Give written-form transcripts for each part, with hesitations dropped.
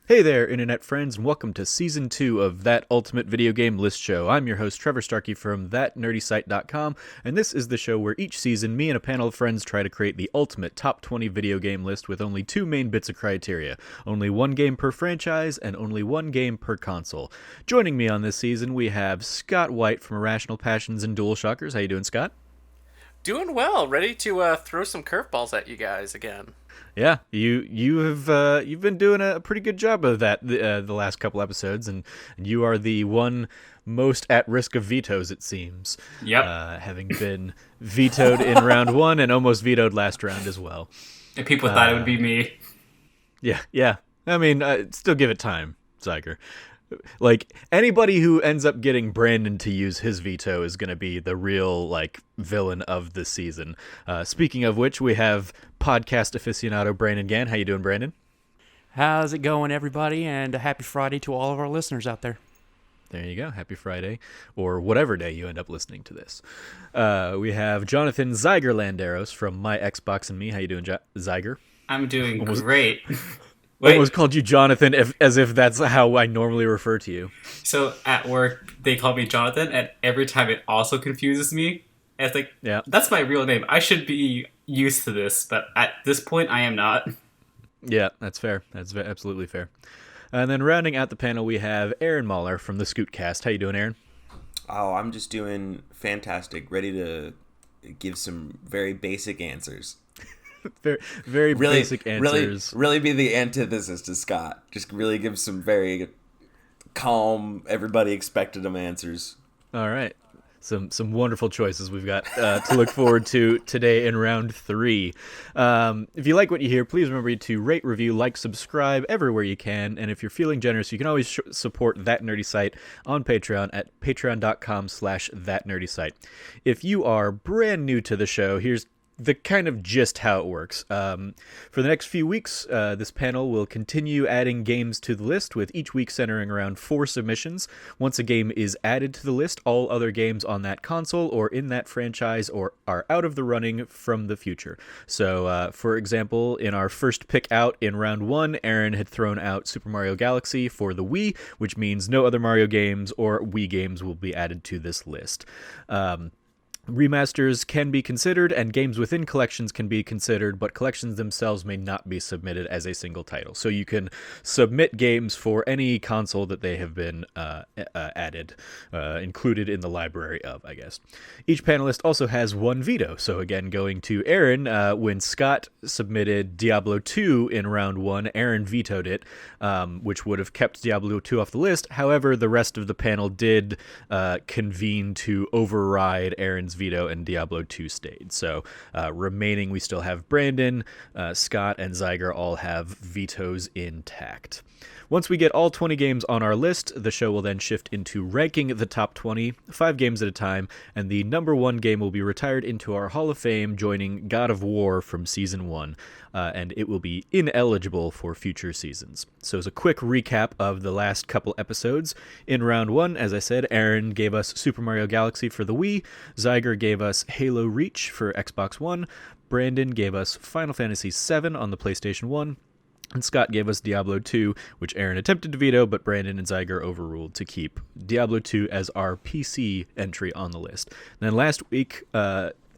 Hey there, Internet friends, and welcome to Season 2 of That Ultimate Video Game List Show. I'm your host, Trevor Starkey from ThatNerdySite.com, and this is the show where each season me and a panel of friends try to create the ultimate top 20 video game list with only two main bits of criteria. Only one game per franchise, and only one game per console. Joining me on this season, we have Scott White from Irrational Passions and Dual Shockers. How you doing, Scott? Doing well, ready to throw some curveballs at you guys again. Yeah, you've been doing a pretty good job of that the last couple episodes, and you are the one most at risk of vetoes, it seems. Yep. Having been vetoed in round one and almost vetoed last round as well. And people thought it would be me. Yeah. I mean, still give it time, Zyger. Like, anybody who ends up getting Brandon to use his veto is going to be the real, villain of the season. Speaking of which, we have podcast aficionado Brandon Gann. How you doing, Brandon? How's it going, everybody? And a happy Friday to all of our listeners out there. There you go. Happy Friday, or whatever day you end up listening to this. We have Jonathan Zyger Landeros from My Xbox and Me. How you doing, Zyger? I'm doing great. I almost called you Jonathan as if that's how I normally refer to you. So at work, they call me Jonathan, and every time it also confuses me. And it's like, Yeah. that's my real name. I should be used to this, but at this point, I am not. Yeah, that's fair. That's absolutely fair. And then rounding out the panel, we have Aaron Mahler from the Scootcast. How you doing, Aaron? Oh, I'm just doing fantastic. Ready to give some very basic answers. Very basic answers. Really be the antithesis to Scott. Just really give some very calm, everybody expected them answers. All right. Some wonderful choices we've got to look forward to today in round 3. If you like what you hear, please remember to rate, review, subscribe everywhere you can. And if you're feeling generous, you can always support That Nerdy Site on Patreon at patreon.com/thatnerdysite. If you are brand new to the show, here's the kind of gist how it works. For the next few weeks, this panel will continue adding games to the list, with each week centering around 4 submissions. Once a game is added to the list, all other games on that console or in that franchise are out of the running from the future. So, for example, in our first pick out in round 1, Aaron had thrown out Super Mario Galaxy for the Wii, which means no other Mario games or Wii games will be added to this list. Remasters can be considered, and games within collections can be considered, but collections themselves may not be submitted as a single title. So you can submit games for any console that they have been included in the library of, I guess. Each panelist also has one veto. So again, going to Aaron, when Scott submitted Diablo 2 in round 1, Aaron vetoed it, which would have kept Diablo 2 off the list. However, the rest of the panel did convene to override Aaron's veto, and Diablo 2 stayed. So remaining, we still have Brandon, Scott, and Zyger all have vetoes intact. Once we get all 20 games on our list, the show will then shift into ranking the top 20, 5 games at a time, and the number 1 game will be retired into our Hall of Fame, joining God of War from Season 1, and it will be ineligible for future seasons. So as a quick recap of the last couple episodes, in round 1, as I said, Aaron gave us Super Mario Galaxy for the Wii, Zyger gave us Halo Reach for Xbox One, Brandon gave us Final Fantasy VII on the PlayStation 1, and Scott gave us Diablo 2, which Aaron attempted to veto, but Brandon and Zyger overruled to keep Diablo 2 as our PC entry on the list. And then last week,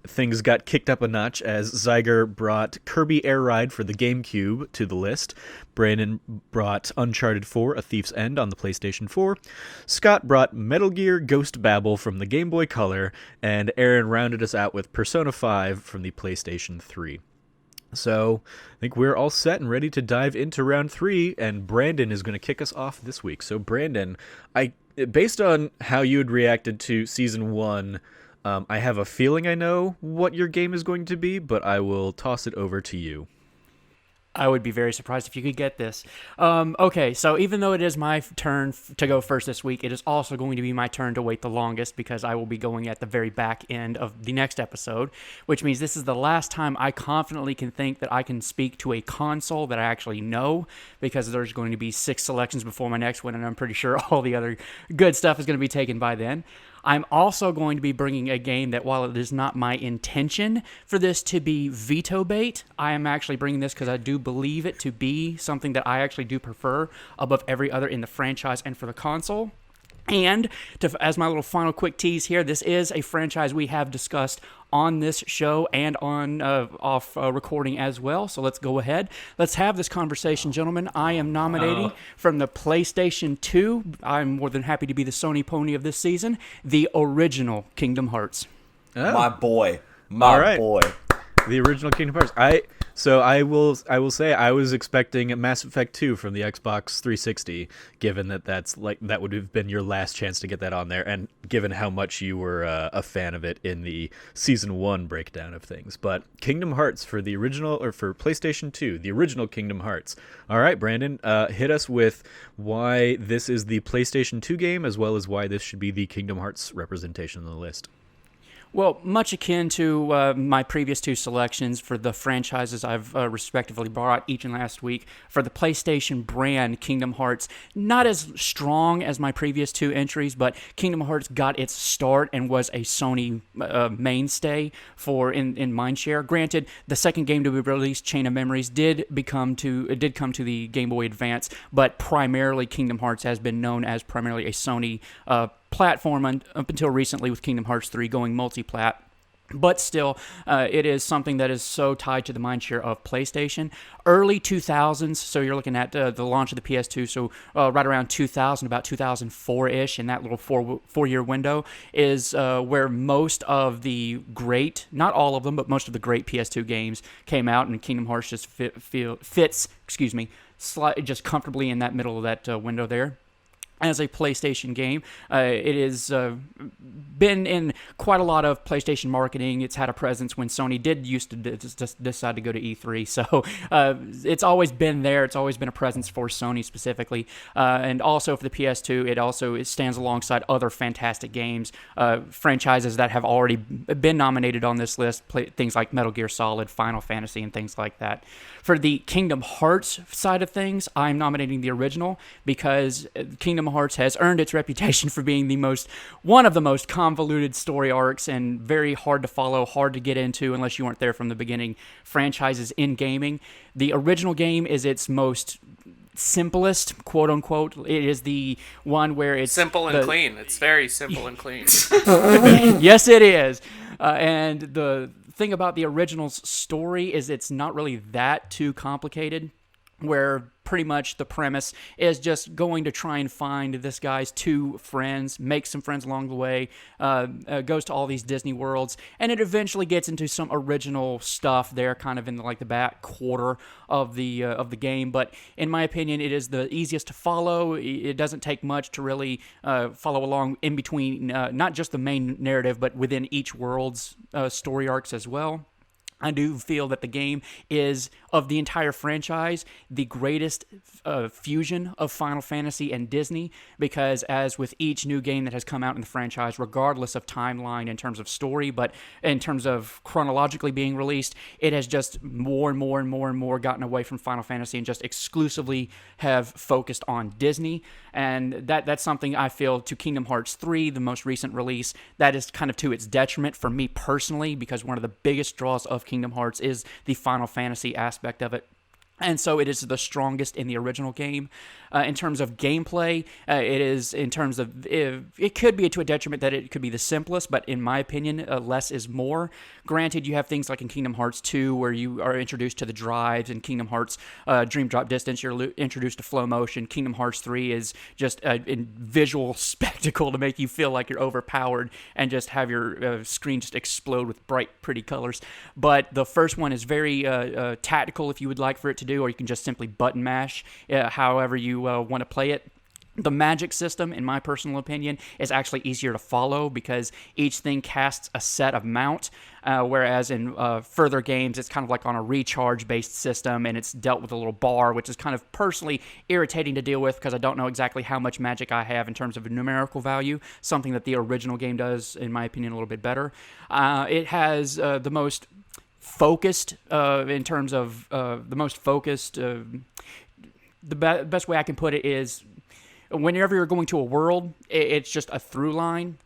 things got kicked up a notch as Zyger brought Kirby Air Ride for the GameCube to the list. Brandon brought Uncharted 4: A Thief's End on the PlayStation 4. Scott brought Metal Gear Ghost Babel from the Game Boy Color, and Aaron rounded us out with Persona 5 from the PlayStation 3. So I think we're all set and ready to dive into round 3, and Brandon is going to kick us off this week. So Brandon, based on how you had reacted to Season 1, I have a feeling I know what your game is going to be, but I will toss it over to you. I would be very surprised if you could get this. Okay, so even though it is my turn to go first this week, it is also going to be my turn to wait the longest, because I will be going at the very back end of the next episode, which means this is the last time I confidently can think that I can speak to a console that I actually know, because there's going to be 6 selections before my next one, and I'm pretty sure all the other good stuff is going to be taken by then. I'm also going to be bringing a game that, while it is not my intention for this to be veto bait, I am actually bringing this because I do believe it to be something that I actually do prefer above every other in the franchise and for the console. And as my little final quick tease here, this is a franchise we have discussed on this show and on off recording as well. So let's go ahead. Let's have this conversation, gentlemen. I am nominating from the PlayStation 2. I'm more than happy to be the Sony pony of this season, the original Kingdom Hearts. Oh. My boy. All right. Boy. The original Kingdom Hearts. I will say I was expecting Mass Effect 2 from the Xbox 360, given that would have been your last chance to get that on there, and given how much you were a fan of it in the Season 1 breakdown of things. But Kingdom Hearts for the original, or for PlayStation 2, the original Kingdom Hearts. All right, Brandon, hit us with why this is the PlayStation 2 game, as well as why this should be the Kingdom Hearts representation on the list. Well, much akin to my previous two selections for the franchises I've respectively brought each and last week, for the PlayStation brand, Kingdom Hearts, not as strong as my previous two entries, but Kingdom Hearts got its start and was a Sony mainstay in mindshare. Granted, the second game to be released, Chain of Memories, did come to the Game Boy Advance, but primarily Kingdom Hearts has been known as primarily a Sony platform up until recently, with Kingdom Hearts 3 going multi-plat. But still, it is something that is so tied to the mindshare of PlayStation. Early 2000s, so you're looking at the launch of the PS2, so right around 2000, about 2004-ish, in that little four-year window, is where most of the great, not all of them, but most of the great PS2 games came out, and Kingdom Hearts just fits just comfortably in that middle of that window there. As a PlayStation game, it has been in quite a lot of PlayStation marketing. It's had a presence when Sony did used to just decide to go to E3. So it's always been there. It's always been a presence for Sony specifically. And also for the PS2, it stands alongside other fantastic games, franchises that have already been nominated on this list, things like Metal Gear Solid, Final Fantasy, and things like that. For the Kingdom Hearts side of things, I'm nominating the original because Kingdom Hearts has earned its reputation for being one of the most convoluted story arcs and very hard to follow, hard to get into unless you weren't there from the beginning franchises in gaming. The original game is its most simplest, quote unquote. It is the one where it's simple and clean. It's very simple and clean. Yes, it is. And the thing about the original's story is it's not really that too complicated, where pretty much the premise is just going to try and find this guy's two friends, make some friends along the way, goes to all these Disney worlds, and it eventually gets into some original stuff there, kind of in the back quarter of the game. But in my opinion, it is the easiest to follow. It doesn't take much to really follow along in between, not just the main narrative, but within each world's story arcs as well. I do feel that the game is, of the entire franchise, the greatest fusion of Final Fantasy and Disney, because as with each new game that has come out in the franchise, regardless of timeline in terms of story, but in terms of chronologically being released, it has just more and more and more and more gotten away from Final Fantasy and just exclusively have focused on Disney. And that's something I feel to Kingdom Hearts 3, the most recent release, that is kind of to its detriment for me personally, because one of the biggest draws of Kingdom Hearts is the Final Fantasy aspect of it. And so it is the strongest in the original game. In terms of gameplay, it could be to a detriment that it could be the simplest, but in my opinion, less is more. Granted, you have things like in Kingdom Hearts 2 where you are introduced to the drives. In Kingdom Hearts Dream Drop Distance, you're introduced to flow motion. Kingdom Hearts 3 is just a visual spectacle to make you feel like you're overpowered and just have your screen just explode with bright, pretty colors. But the first one is very tactical, if you would like for it to do, or you can just simply button mash however you want to play it. The magic system, in my personal opinion, is actually easier to follow because each thing casts a set amount, whereas in further games, it's kind of like on a recharge-based system, and it's dealt with a little bar, which is kind of personally irritating to deal with because I don't know exactly how much magic I have in terms of a numerical value, something that the original game does, in my opinion, a little bit better. It has the most focused, in terms of the most focused, the best way I can put it is whenever you're going to a world, it's just a through line.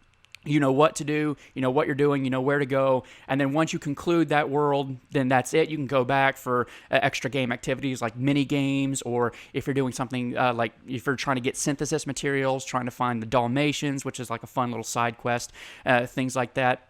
You know what to do, you know what you're doing, you know where to go, and then once you conclude that world, then that's it. You can go back for extra game activities like mini games, or if you're doing something like if you're trying to get synthesis materials, trying to find the Dalmatians, which is like a fun little side quest, things like that.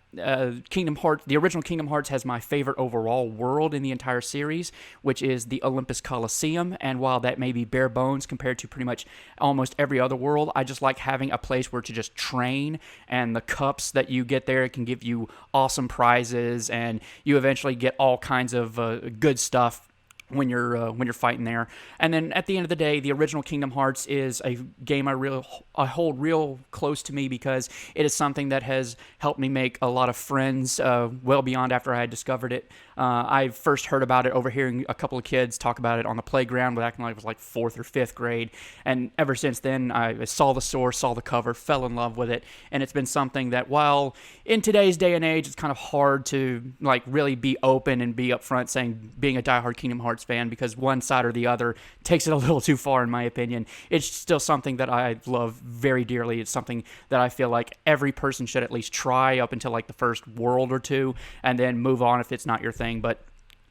Kingdom Hearts, the original Kingdom Hearts, has my favorite overall world in the entire series, which is the Olympus Coliseum. And while that may be bare bones compared to pretty much almost every other world, I just like having a place where to just train. And the cups that you get there can give you awesome prizes, and you eventually get all kinds of good stuff when you're fighting there. And then at the end of the day, the original Kingdom Hearts is a game I hold real close to me, because it is something that has helped me make a lot of friends well beyond after I had discovered it. I first heard about it overhearing a couple of kids talk about it on the playground back when I was like 4th or 5th grade, and ever since then I saw the source, saw the cover, fell in love with it, and it's been something that, while in today's day and age it's kind of hard to like really be open and be upfront saying being a diehard Kingdom Hearts fan, because one side or the other takes it a little too far in my opinion, it's still something that I love very dearly. It's something that I feel like every person should at least try up until like the first world or two, and then move on if it's not your thing. But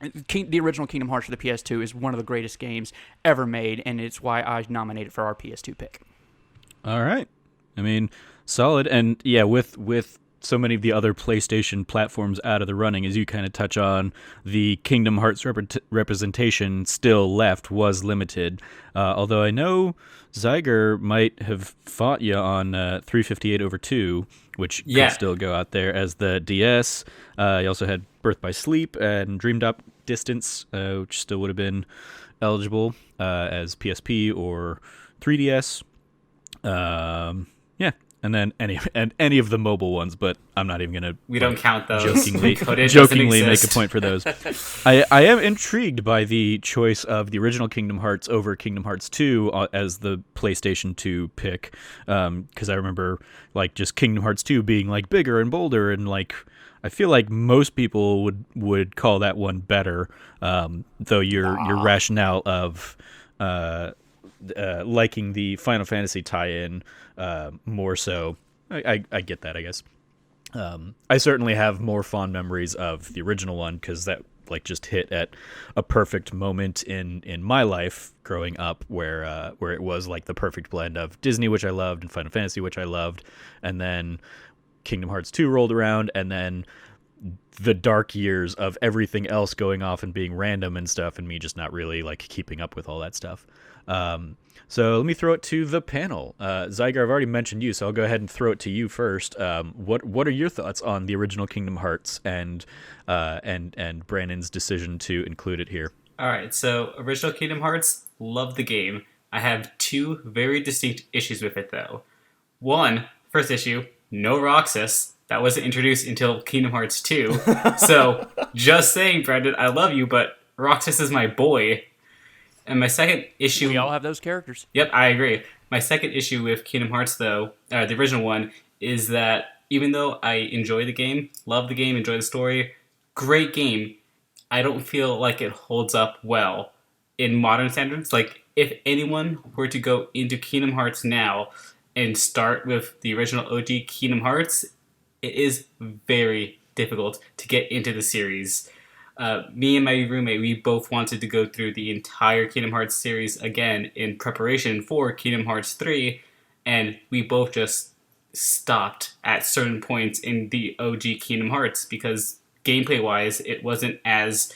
the original Kingdom Hearts for the PS2 is one of the greatest games ever made, and it's why I nominated for our PS2 pick. All right. I mean, solid. And yeah, with so many of the other PlayStation platforms out of the running, as you kind of touch on, the Kingdom Hearts representation still left was limited. Although I know Zyger might have fought you on 358/2, which could still go out there as the DS. You also had Birth by Sleep and Dream Drop Distance, which still would have been eligible as PSP or 3DS. Yeah. And then any of the mobile ones, but I'm not even gonna. We don't count those. Jokingly make a point for those. I am intrigued by the choice of the original Kingdom Hearts over Kingdom Hearts 2 as the PlayStation 2 pick, because I remember like just Kingdom Hearts 2 being like bigger and bolder, and like I feel like most people would call that one better, though your rationale of liking the Final Fantasy tie-in more so. I get that, I guess. I certainly have more fond memories of the original one, because that like just hit at a perfect moment in my life growing up, where it was like the perfect blend of Disney, which I loved, and Final Fantasy, which I loved, and then Kingdom Hearts 2 rolled around, and then the dark years of everything else going off and being random and stuff, and me just not really like keeping up with all that stuff. So let me throw it to the panel. Zyger, I've already mentioned you, so I'll go ahead and throw it to you first. What are your thoughts on the original Kingdom Hearts and Brandon's decision to include it here? All right, so original Kingdom Hearts, love the game. I have two very distinct issues with it, though. One, first issue, no Roxas. That wasn't introduced until Kingdom Hearts 2. So, just saying, Brandon, I love you, but Roxas is my boy. And my second issue... We all have those characters. Yep, I agree. My second issue with Kingdom Hearts, though, the original one, is that even though I enjoy the game, love the game, enjoy the story, great game, I don't feel like it holds up well in modern standards. Like, if anyone were to go into Kingdom Hearts now and start with the original OG Kingdom Hearts, it is very difficult to get into the series. Me and my roommate, we both wanted to go through the entire Kingdom Hearts series again in preparation for Kingdom Hearts 3, and we both just stopped at certain points in the OG Kingdom Hearts because gameplay-wise, it wasn't as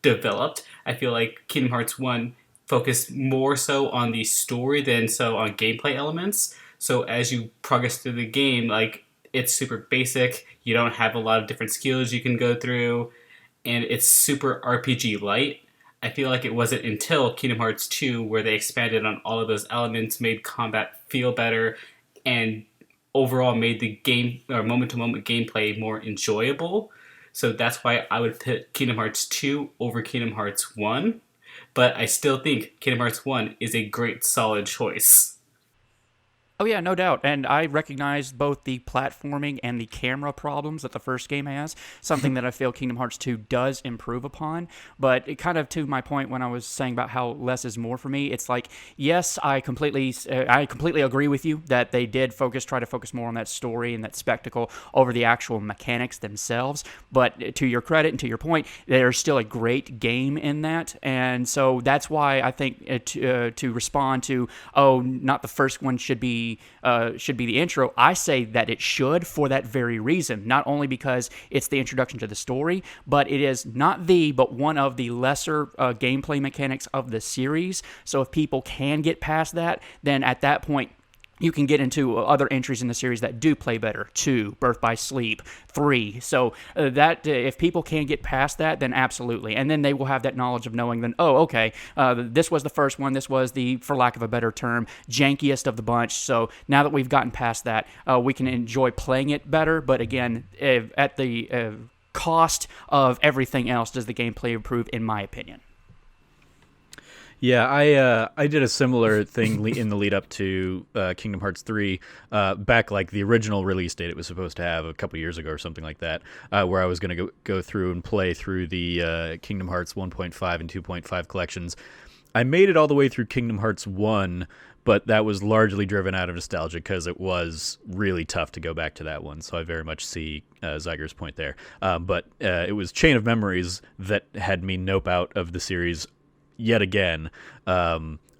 developed. I feel like Kingdom Hearts 1 focused more so on the story than so on gameplay elements. So as you progress through the game, like, it's super basic. You don't have a lot of different skills you can go through, and it's super RPG light. I feel like it wasn't until Kingdom Hearts 2 where they expanded on all of those elements, made combat feel better, and overall made the game or moment-to-moment gameplay more enjoyable. So that's why I would put Kingdom Hearts 2 over Kingdom Hearts 1. But I still think Kingdom Hearts 1 is a great, solid choice. Oh yeah, no doubt. And I recognize both the platforming and the camera problems that the first game has, something that I feel Kingdom Hearts 2 does improve upon. But it kind of to my point when I was saying about how less is more for me, it's like, yes, I completely agree with you that they did try to focus more on that story and that spectacle over the actual mechanics themselves. But to your credit and to your point, there's still a great game in that. And so that's why I think to respond to, oh, not the first one should be the intro, I say that it should for that very reason. Not only because it's the introduction to the story, but it is but one of the lesser gameplay mechanics of the series. So if people can get past that, then at that point, you can get into other entries in the series that do play better. 2, Birth by Sleep, 3. So that if people can get past that, then absolutely. And then they will have that knowledge of knowing then, oh, okay, this was the first one. This was the, for lack of a better term, jankiest of the bunch. So now that we've gotten past that, we can enjoy playing it better. But again, at the cost of everything else does the gameplay improve, in my opinion. Yeah, I did a similar thing in the lead up to Kingdom Hearts 3, back like the original release date it was supposed to have a couple years ago or something like that, where I was going to go through and play through the Kingdom Hearts 1.5 and 2.5 collections. I made it all the way through Kingdom Hearts 1, but that was largely driven out of nostalgia because it was really tough to go back to that one. So I very much see Zyger's point there. But it was Chain of Memories that had me nope out of the series yet again.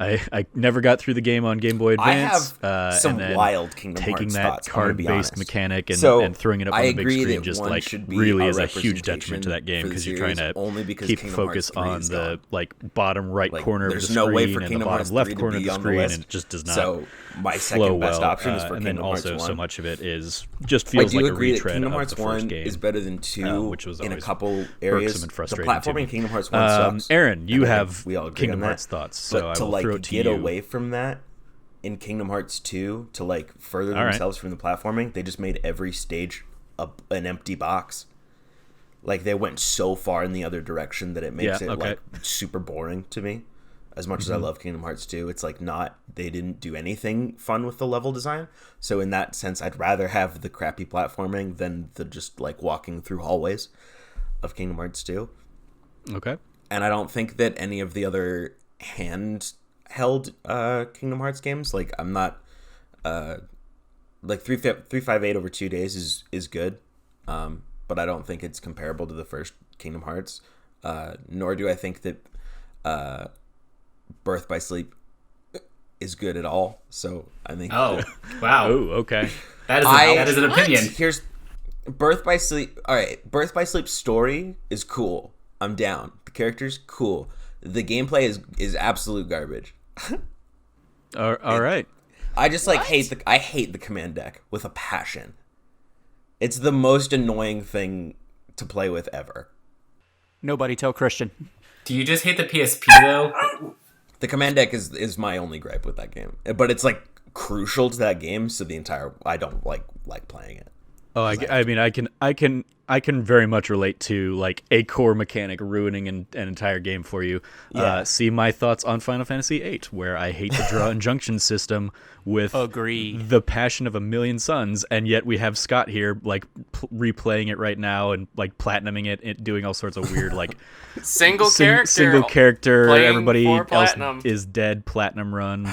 I never got through the game on Game Boy Advance. I have some wild Kingdom Hearts taking thoughts, that card-based mechanic and throwing it up on the big screen just like really is a huge detriment to that game because you're trying to keep focus on the like bottom right corner of the screen and the bottom left corner of the screen, and it just does not so my flow second best well. option is for and then Kingdom Hearts also 1. So much of it is just feels like a retread Kingdom of Hearts the first 1 game, is better than 2 which was in a always couple areas. irksome and The frustrating to platforming me. in Kingdom Hearts 1 sucks. Aaron, you And I have think we all agree Kingdom on that. Hearts thoughts, so But I to will like throw it to get you. away from that in Kingdom Hearts 2, to like further themselves from the platforming, they just made every stage an empty box. Like they went so far in the other direction that it makes it like super boring to me. As much as I love Kingdom Hearts 2, it's like they didn't do anything fun with the level design. So in that sense, I'd rather have the crappy platforming than the just like walking through hallways of Kingdom Hearts 2. Okay. And I don't think that any of the other handheld Kingdom Hearts games, like I'm not like 358 over 2 days is good, but I don't think it's comparable to the first Kingdom Hearts. Nor do I think that Birth by Sleep is good at all. So I think. Oh, wow. Oh, okay. That is an opinion. Here's Birth by Sleep. All right, Birth by Sleep's story is cool. I'm down. The characters cool. The gameplay is absolute garbage. All right. I just like hate the command deck with a passion. It's the most annoying thing to play with ever. Nobody tell Christian. Do you just hate the PSP though? The command deck is my only gripe with that game, but it's like crucial to that game. So I don't like playing it. Oh, I mean, I can very much relate to like a core mechanic ruining an entire game for you. Yeah. See my thoughts on Final Fantasy VIII, where I hate the draw injunction system with the passion of a million suns, and yet we have Scott here like replaying it right now and like platinuming it, doing all sorts of weird like single character. Everybody else platinum. is dead. Platinum run.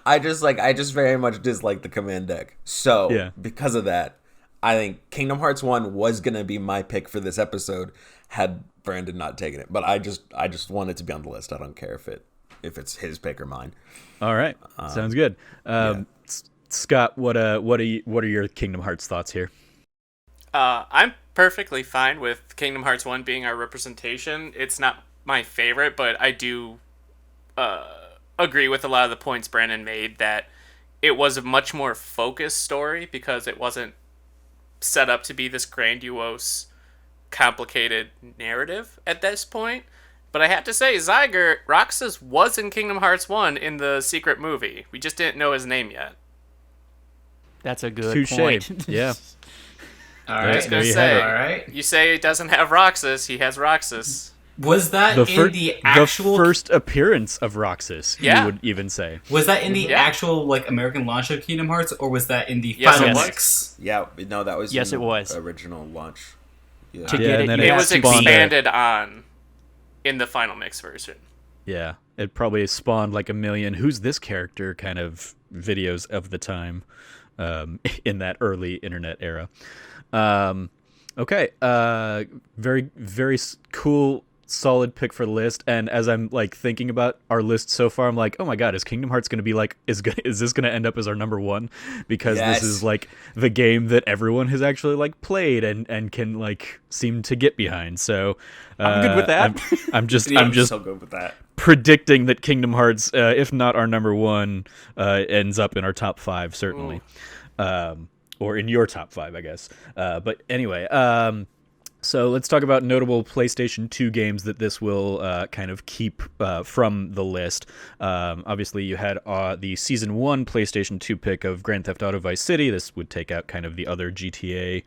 I just very much dislike the command deck. So because of that, I think Kingdom Hearts 1 was gonna be my pick for this episode had Brandon not taken it. But I just want it to be on the list. I don't care if it's his pick or mine. All right, sounds good. Scott, what are your Kingdom Hearts thoughts here? I'm perfectly fine with Kingdom Hearts 1 being our representation. It's not my favorite, but I do agree with a lot of the points Brandon made that it was a much more focused story because it wasn't set up to be this grandiose, complicated narrative at this point. But I have to say, Zyger, Roxas was in Kingdom Hearts 1 in the secret movie. We just didn't know his name yet. That's a good point. Yeah. All right. All right. You You say he doesn't have Roxas, he has Roxas. Was that in the actual... the first appearance of Roxas, Yeah. you would even say. Was that in the actual like American launch of Kingdom Hearts, or was that in the final mix? Yeah, no, that was Yes, in it was. the original launch. Yeah. To get and then it, you It have was to expanded on in the final mix version. Yeah, it probably spawned like a million "who's this character" kind of videos of the time in that early internet era. Okay, very very cool, solid pick for the list. And as I'm like thinking about our list so far, I'm like, oh my god, is Kingdom Hearts going to be like is this going to end up as our number one? Because Yes. this is like the game that everyone has actually like played and can like seem to get behind. So I'm good with that. I'm just Yeah, I'm just so good with that. predicting that Kingdom Hearts, if not our number one, ends up in our top five, certainly. Or in your top five, I guess. But anyway, so let's talk about notable PlayStation 2 games that this will kind of keep from the list. Obviously, you had the Season 1 PlayStation 2 pick of Grand Theft Auto Vice City. This would take out kind of the other GTA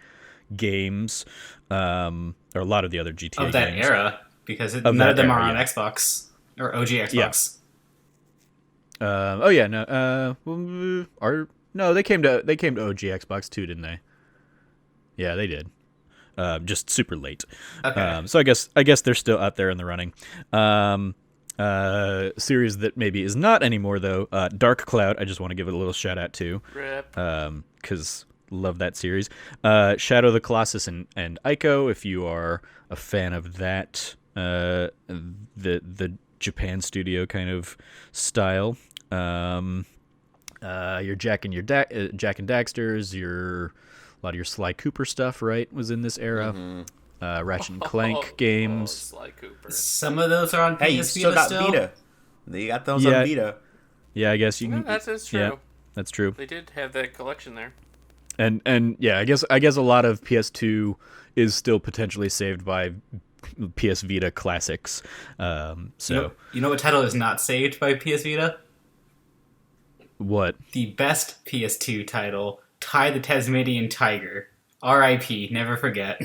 games, or a lot of the other GTA games. Of that era, because Of none that of them era, are on yeah. Xbox or OG Xbox. Oh yeah, no. No, they came to OG Xbox too, didn't they? Yeah, they did. Just super late. Okay. So I guess they're still out there in the running. Series that maybe is not anymore though. Dark Cloud. I just want to give it a little shout out to, Rip. because love that series. Shadow of the Colossus and Ico. If you are a fan of that, the Japan studio kind of style. Your Jack and Daxters, a lot of your Sly Cooper stuff, right, was in this era. Ratchet and Clank games. Sly Cooper. Some of those are on Hey, you PS still Vita got still. Vita. You got those Yeah. on Vita. Yeah, I guess you No, can. that's true. Yeah, that's true. They did have that collection there. And yeah, I guess a lot of PS2 is still potentially saved by PS Vita classics. So You know what title is not saved by PS Vita? what? The best PS2 title, Ty the Tasmanian Tiger. R.I.P. Never forget.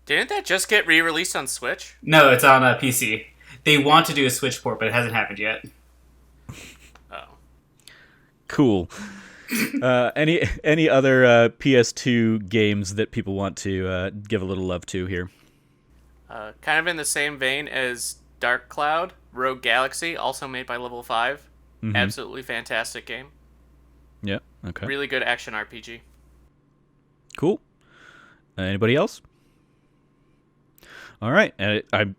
Didn't that just get re-released on Switch? No, it's on PC. They want to do a Switch port, but it hasn't happened yet. Oh. Cool. Any other PS2 games that people want to give a little love to here? Kind of in the same vein as Dark Cloud, Rogue Galaxy, also made by Level 5. Absolutely fantastic game. Yeah. Okay. Really good action RPG. Cool. Anybody else? All right.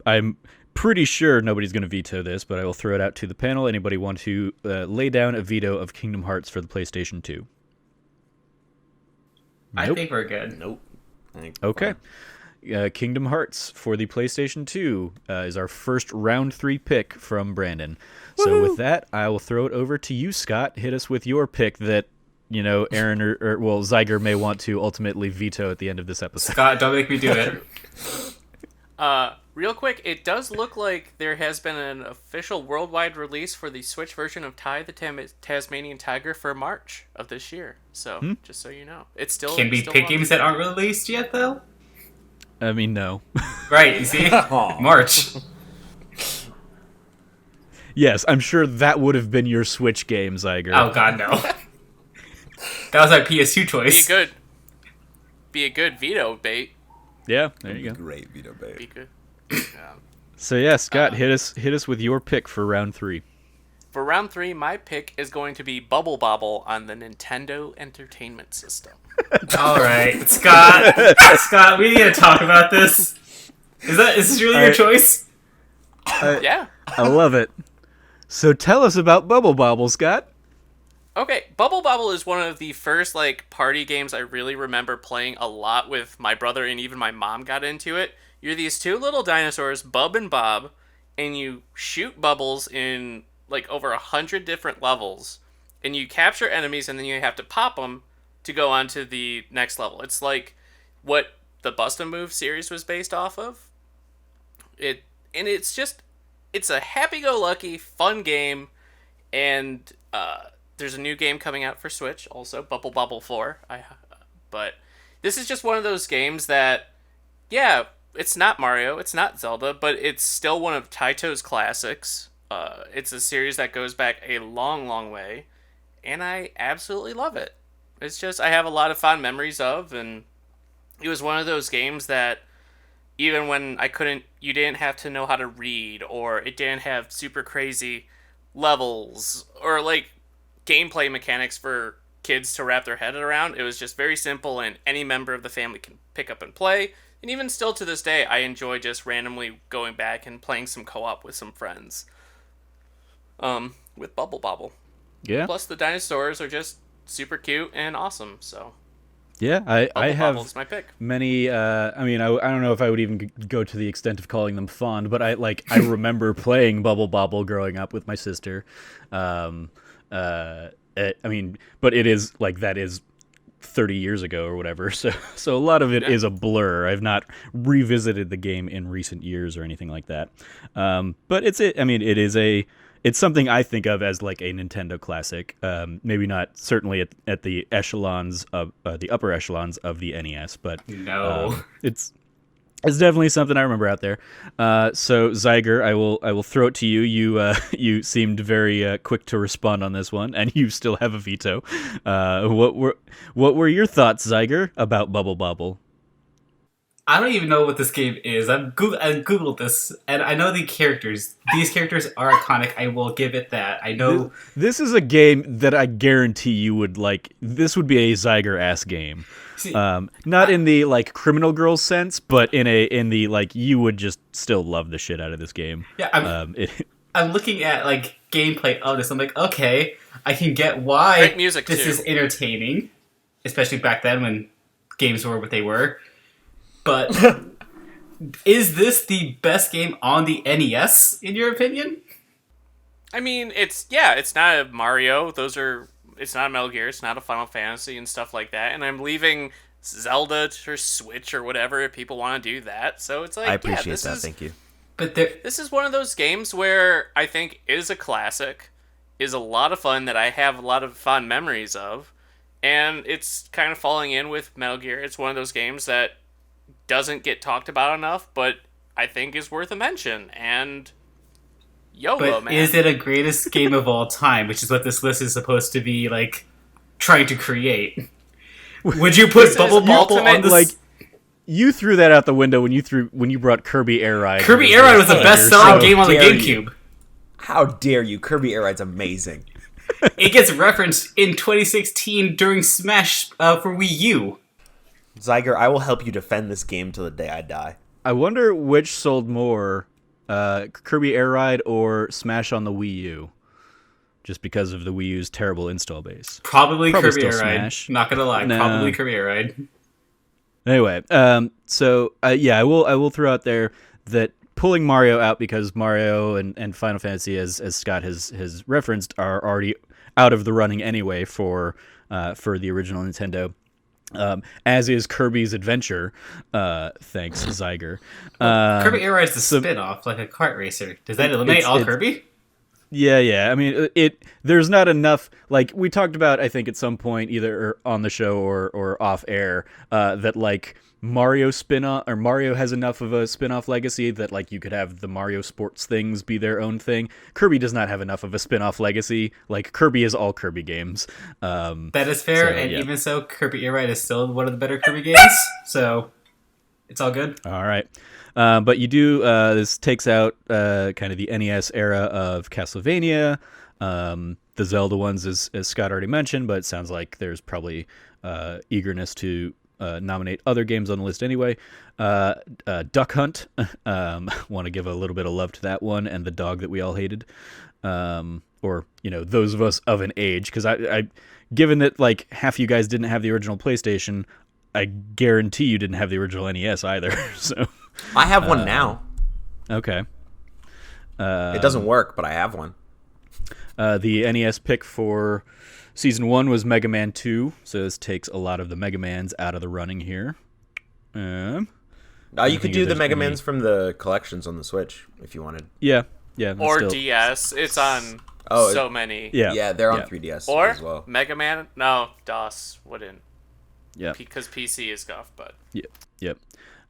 I'm pretty sure nobody's going to veto this, but I will throw it out to the panel. Anybody want to lay down a veto of Kingdom Hearts for the PlayStation 2? I Nope. think we're good. Nope. I think Okay. fine. Kingdom Hearts for the PlayStation 2 is our first round 3 pick from Brandon. So with that, I will throw it over to you, Scott. Hit us with your pick that, Aaron or Zyger may want to ultimately veto at the end of this episode. Scott, don't make me do it. Real quick, it does look like there has been an official worldwide release for the Switch version of Ty the Tasmanian Tiger for March of this year. So, just so you know. It's still... Can we still pick on- games that aren't released yet, though? I mean, no. Right, you see? March. Yes, I'm sure that would have been your Switch game, Zyger. Oh, God, no. That was my PS2 Be choice. good. Be a good veto bait. Yeah, there you go. Great Vita, Be babe. good. So yeah, Scott, hit us with your pick for round 3. For round 3, my pick is going to be Bubble Bobble on the Nintendo Entertainment System. All right, Scott. Scott, we need to talk about this. Is this really your choice? Yeah. I love it. So tell us about Bubble Bobble, Scott. Okay, Bubble Bobble is one of the first party games I really remember playing a lot with my brother, and even my mom got into it. You're these two little dinosaurs, Bub and Bob, and you shoot bubbles in over 100 different levels, and you capture enemies, and then you have to pop them to go on to the next level. It's like what the Bust a Move series was based off of. It's a happy-go-lucky, fun game, and there's a new game coming out for Switch, also, Bubble Bobble 4. But this is just one of those games that, yeah, it's not Mario, it's not Zelda, but it's still one of Taito's classics. It's a series that goes back a long, long way, and I absolutely love it. It's just I have a lot of fond memories of, and it was one of those games that even when you didn't have to know how to read, or it didn't have super crazy levels, or like gameplay mechanics for kids to wrap their head around. It was just very simple, and any member of the family can pick up and play. And even still to this day, I enjoy just randomly going back and playing some co-op with some friends. With Bubble Bobble. Yeah. Plus, the dinosaurs are just super cute and awesome. So. Yeah, I have Bobble's my pick. many. I mean, I don't know if I would even go to the extent of calling them fond, but I remember playing Bubble Bobble growing up with my sister. I mean, but it is like that is 30 years ago or whatever. So a lot of it is a blur. I've not revisited the game in recent years or anything like that. But it's something I think of as like a Nintendo classic. Maybe not certainly at the echelons of the upper echelons of the NES, but No. it's definitely something I remember out there. So Zyger, I will throw it to you. You seemed very quick to respond on this one, and you still have a veto. What were your thoughts, Zyger, about Bubble Bobble? I don't even know what this game is. I Googled this, and I know the characters. These characters are iconic. I will give it that. I know... This is a game that I guarantee you would like. This would be a Zyger-ass game. See, not in the, like, Criminal Girls sense, but in the, like, you would just still love the shit out of this game. Yeah, I'm looking at, like, gameplay of this. I'm like, okay, I can get why Great music, this too. is entertaining. Especially back then when games were what they were. But is this the best game on the NES, in your opinion? I mean, it's not a Mario. It's not a Metal Gear. It's not a Final Fantasy and stuff like that. And I'm leaving Zelda to Switch or whatever if people want to do that. So it's like, I appreciate that. Thank you. But this is one of those games where I think is a classic, is a lot of fun that I have a lot of fond memories of, and it's kind of falling in with Metal Gear. It's one of those games that doesn't get talked about enough, but I think is worth a mention. And YOLO, man. Is it a greatest game of all time, which is what this list is supposed to be, like, trying to create? Would you put Bubble Bobble on this? Like, you threw that out the window when you brought Kirby Air Ride. Kirby Air Ride was the best-selling game on the GameCube. How dare you? Kirby Air Ride's amazing. It gets referenced in 2016 during Smash for Wii U. Zyger, I will help you defend this game till the day I die. I wonder which sold more, Kirby Air Ride or Smash on the Wii U, just because of the Wii U's terrible install base. Probably Kirby still Air Ride. Smash. Not gonna lie, No. probably Kirby Air Ride. Anyway, I will throw out there that pulling Mario out because Mario and Final Fantasy, as Scott has referenced, are already out of the running anyway for the original Nintendo. As is Kirby's Adventure, thanks Zyger. Kirby Air Ride is the spin-off, like a kart racer. Does that eliminate all Kirby? Yeah. I mean, there's not enough. Like we talked about, I think at some point, either on the show or off air, that like Mario spin-off or Mario has enough of a spin-off legacy that like you could have the Mario sports things be their own thing. Kirby does not have enough of a spin-off legacy. Like Kirby is all Kirby games. That is fair, and yeah. even so, Kirby Air Ride is still one of the better Kirby games. So it's all good. All right. But you do, this takes out kind of the NES era of Castlevania, the Zelda ones, as Scott already mentioned, but it sounds like there's probably eagerness to nominate other games on the list anyway. Duck Hunt, want to give a little bit of love to that one, and the dog that we all hated. Or, those of us of an age, because I given that like half you guys didn't have the original PlayStation, I guarantee you didn't have the original NES either, so... I have one now. Okay. It doesn't work, but I have one. The NES pick for Season 1 was Mega Man 2, so this takes a lot of the Mega Mans out of the running here. You could do the there's Mega any- Mans from the collections on the Switch, if you wanted. Yeah. That's Or still... DS. It's on so many. Yeah, they're on 3DS Or as well. Mega Man? No, DOS wouldn't. Yeah. Because PC is scuffed, but... Yep.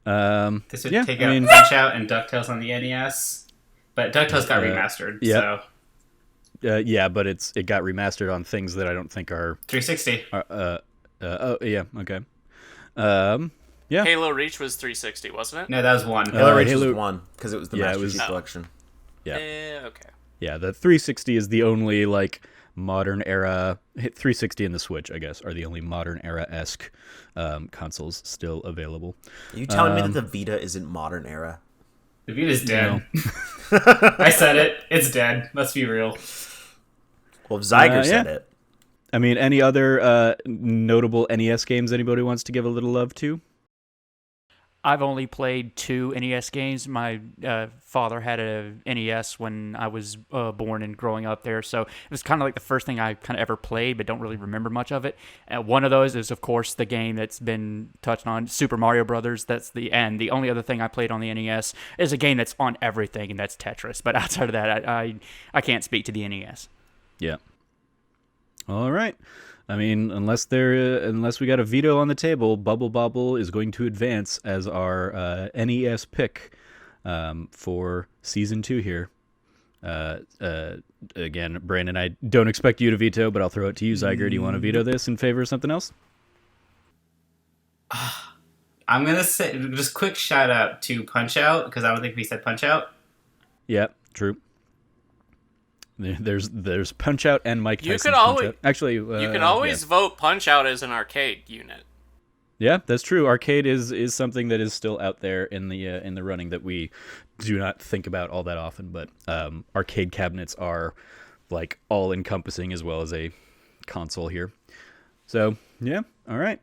This would take out Punch Out and DuckTales on the NES, but DuckTales got remastered. Yep. So yeah, but it got remastered on things that I don't think are 360. Oh yeah, okay. Yeah. Halo Reach was 360, wasn't it? No, that was 1. Halo Reach was 1 because it was the Master Chief Collection. Yeah. Okay. Yeah, the 360 is the only like modern era. 360 and the Switch, I guess, are the only modern era-esque consoles still available. Are you telling me that the Vita isn't modern era? The Vita's dead. No. I said it. It's dead. Let's be real. Well, if Zyger said it. I mean, any other notable NES games anybody wants to give a little love to? I've only played 2 NES games. My father had a NES when I was born and growing up there, so it was kind of like the first thing I kind of ever played, but don't really remember much of it. One of those is, of course, the game that's been touched on, Super Mario Brothers. That's the end. The only other thing I played on the NES is a game that's on everything, and that's Tetris. But outside of that, I can't speak to the NES. Yeah. All right. I mean, unless we got a veto on the table, Bubble Bobble is going to advance as our NES pick for season 2 here. Again, Brandon, I don't expect you to veto, but I'll throw it to you, Zyger. Do you want to veto this in favor of something else? I'm gonna say just quick shout out to Punch Out because I don't think we said Punch Out. Yeah, true. There's Punch Out and Mike Tyson's Punch Out. Actually, you can always vote Punch Out as an arcade unit. Yeah, that's true. Arcade is something that is still out there in the running that we do not think about all that often. But arcade cabinets are like all encompassing as well as a console here. So yeah, all right,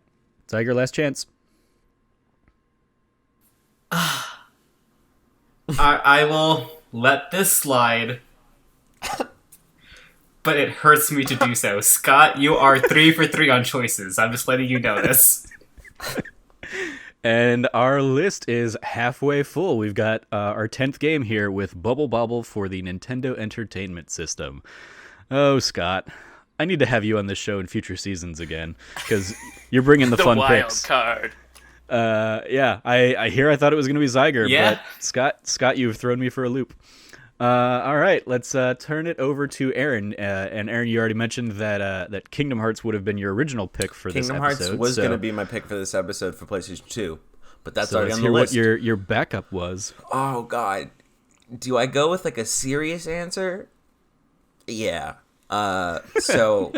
Tiger, last chance. I will let this slide. But it hurts me to do so. Scott, you are 3 for 3 on choices. I'm just letting you know this. And our list is halfway full. We've got our 10th game here with Bubble Bobble for the Nintendo Entertainment System. Oh, Scott, I need to have you on this show in future seasons again because you're bringing the fun wild picks. Card. Yeah, I thought it was going to be Zyger, but Scott, you've thrown me for a loop. All right, let's turn it over to Aaron. And Aaron, you already mentioned that Kingdom Hearts would have been your original pick for this episode. Kingdom Hearts was going to be my pick for this episode for PlayStation 2, but that's already on the list. list. What your backup was? Oh God, do I go with like a serious answer? Yeah. So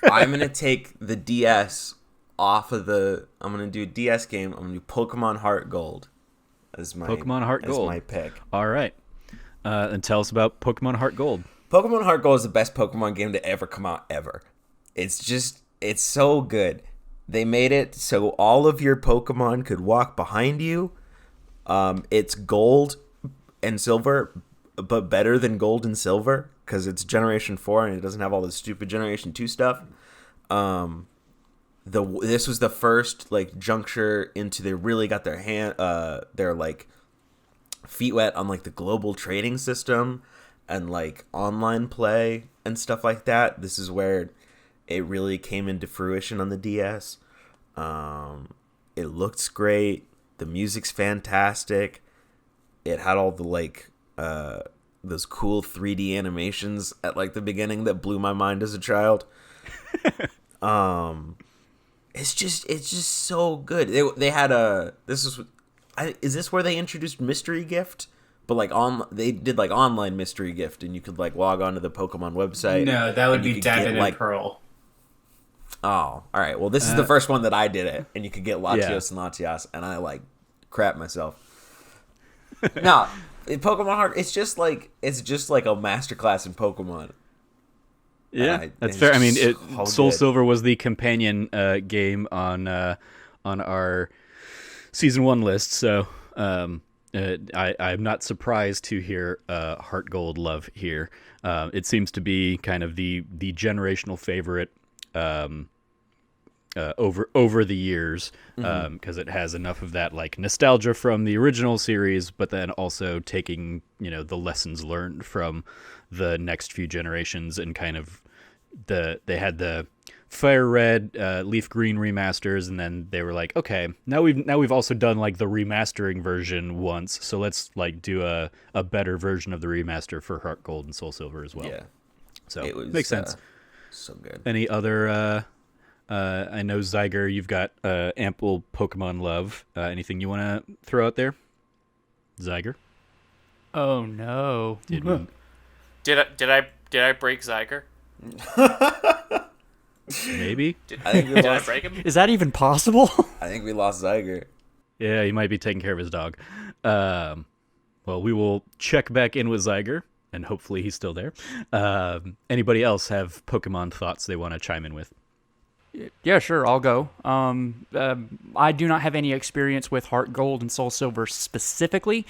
I'm gonna take the DS off of the. I'm gonna do a DS game. I'm gonna do Pokemon Heart Gold as my pick. All right. And tell us about Pokemon Heart Gold. Pokemon Heart Gold is the best Pokemon game to ever come out ever. It's so good. They made it so all of your Pokemon could walk behind you. It's gold and silver, but better than gold and silver because it's Generation 4 and it doesn't have all the stupid Generation 2 stuff. This was the first like juncture into they really got their like feet wet on like the global trading system and like online play and stuff like that. This is where it really came into fruition on the DS. It looks great. The music's fantastic. It had all the like those cool 3D animations at like the beginning that blew my mind as a child. It's just so good. They had is this where they introduced Mystery Gift? But like they did like online Mystery Gift, and you could like log on to the Pokemon website. No, that would be Devin and Pearl. Oh, all right. Well, this is the first one that I did it, and you could get Latios and Latias, and I like crap myself. No, Pokemon Heart. It's just like a masterclass in Pokemon. Yeah, that's fair. I mean, Soul Silver was the companion game on our Season 1 list, so I'm not surprised to hear Heart Gold love here. It seems to be kind of the generational favorite over the years because it has enough of that like nostalgia from the original series, but then also taking the lessons learned from the next few generations and kind of they had the Fire Red, Leaf Green remasters, and then they were like, okay, now we've also done like the remastering version once, so let's like do a better version of the remaster for Heart Gold and Soul Silver as well. Yeah, so it was, makes sense. So good. Any other? I know Zyger, you've got ample Pokemon love. Anything you want to throw out there, Zyger? Oh no! Did I break Zyger? Maybe. Did I I break him? Is that even possible? I think we lost Zyger. Yeah, he might be taking care of his dog. Well, we will check back in with Zyger, and hopefully he's still there. Anybody else have Pokemon thoughts they want to chime in with? Yeah, sure, I'll go. I do not have any experience with Heart Gold and Soul Silver specifically,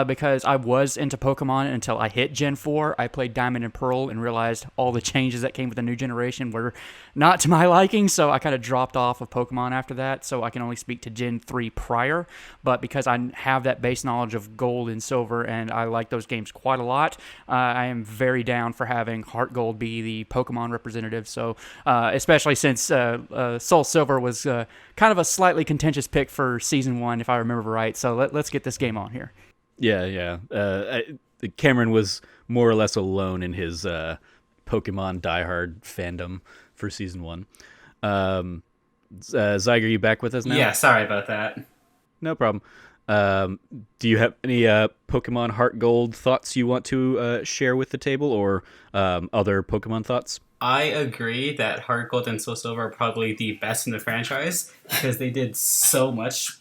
because I was into Pokemon until I hit Gen 4. I played Diamond and Pearl and realized all the changes that came with the new generation were not to my liking, so I kind of dropped off of Pokemon after that, so I can only speak to Gen 3 prior. But because I have that base knowledge of Gold and Silver, and I like those games quite a lot, I am very down for having Heart Gold be the Pokemon representative, so especially since Soul Silver was kind of a slightly contentious pick for Season 1, if I remember right. So let's get this game on here. Yeah. Cameron was more or less alone in his Pokemon diehard fandom for Season 1. Zyger, you back with us now? Yeah, sorry about that. No problem. Do you have any Pokemon Heart Gold thoughts you want to share with the table, or other Pokemon thoughts? I agree that Heart Gold and Soul Silver are probably the best in the franchise because they did so much.